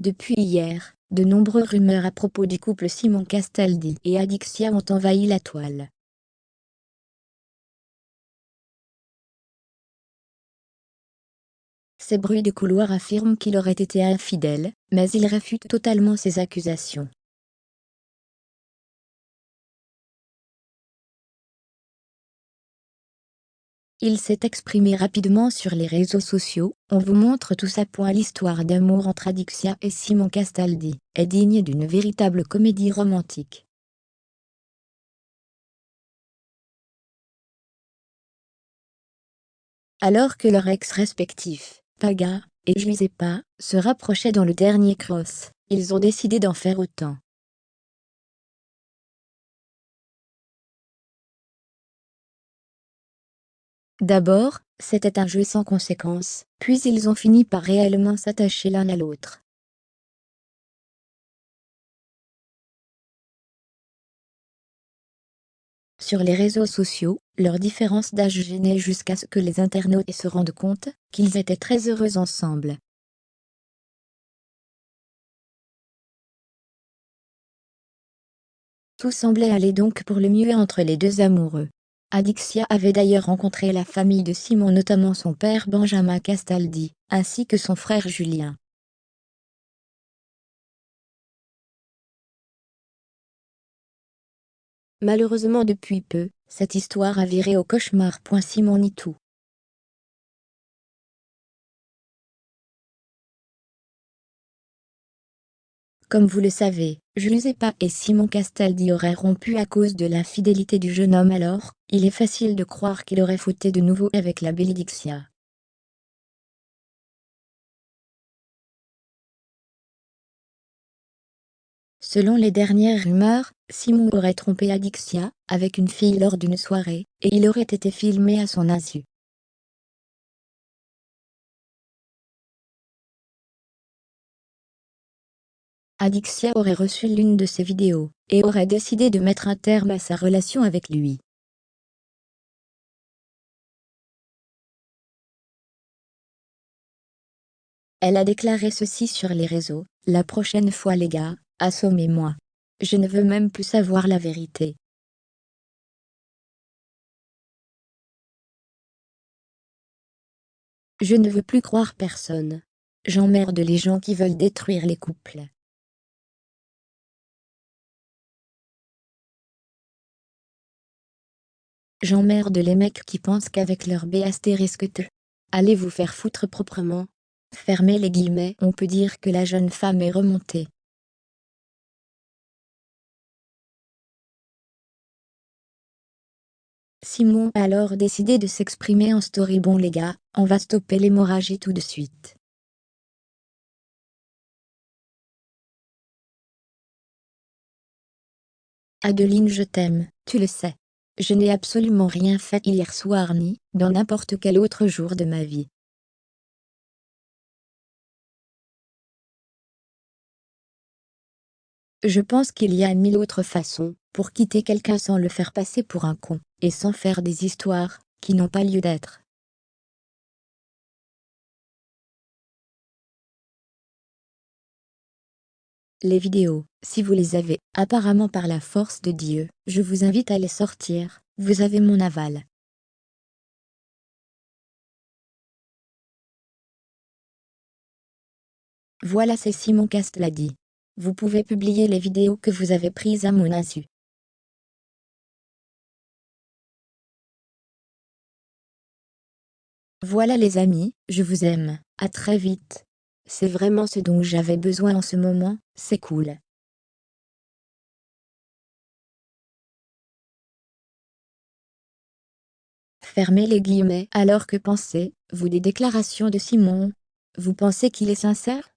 Depuis hier, de nombreuses rumeurs à propos du couple Simon Castaldi et Adixia ont envahi la toile. Ces bruits de couloir affirment qu'il aurait été infidèle, mais il réfute totalement ces accusations. Il s'est exprimé rapidement sur les réseaux sociaux. On vous montre tout à point. L'histoire d'amour entre Adixia et Simon Castaldi est digne d'une véritable comédie romantique. Alors que leurs ex respectifs, Paga et Giuseppa, se rapprochaient dans le dernier cross, ils ont décidé d'en faire autant. D'abord, c'était un jeu sans conséquence, puis ils ont fini par réellement s'attacher l'un à l'autre. Sur les réseaux sociaux, leur différence d'âge gênait jusqu'à ce que les internautes se rendent compte qu'ils étaient très heureux ensemble. Tout semblait aller donc pour le mieux entre les deux amoureux. Adixia avait d'ailleurs rencontré la famille de Simon, notamment son père Benjamin Castaldi, ainsi que son frère Julien. Malheureusement, depuis peu, cette histoire a viré au cauchemar. Simon nie tout. Comme vous le savez, Giuseppa et Simon Castaldi auraient rompu à cause de l'infidélité du jeune homme. Alors, il est facile de croire qu'il aurait fauté de nouveau avec la belle Adixia. Selon les dernières rumeurs, Simon aurait trompé Adixia avec une fille lors d'une soirée, et il aurait été filmé à son insu. Adixia aurait reçu l'une de ses vidéos, et aurait décidé de mettre un terme à sa relation avec lui. Elle a déclaré ceci sur les réseaux: « La prochaine fois les gars, assommez-moi. Je ne veux même plus savoir la vérité. » Je ne veux plus croire personne. J'emmerde les gens qui veulent détruire les couples. J'emmerde les mecs qui pensent qu'avec leur B***, allez vous faire foutre proprement. Fermez les guillemets. On peut dire que la jeune femme est remontée. Simon a alors décidé de s'exprimer en story: « Bon les gars, on va stopper l'hémorragie tout de suite. Adeline, je t'aime, tu le sais. Je n'ai absolument rien fait hier soir ni dans n'importe quel autre jour de ma vie. Je pense qu'il y a 1000 autres façons pour quitter quelqu'un sans le faire passer pour un con, et sans faire des histoires qui n'ont pas lieu d'être. » Les vidéos, si vous les avez, apparemment par la force de Dieu, je vous invite à les sortir, vous avez mon aval. Voilà, c'est Simon Castaldi. Vous pouvez publier les vidéos que vous avez prises à mon insu. Voilà les amis, je vous aime, à très vite. C'est vraiment ce dont j'avais besoin en ce moment, c'est cool. Fermez les guillemets. Alors que pensez-vous des déclarations de Simon? Vous pensez qu'il est sincère?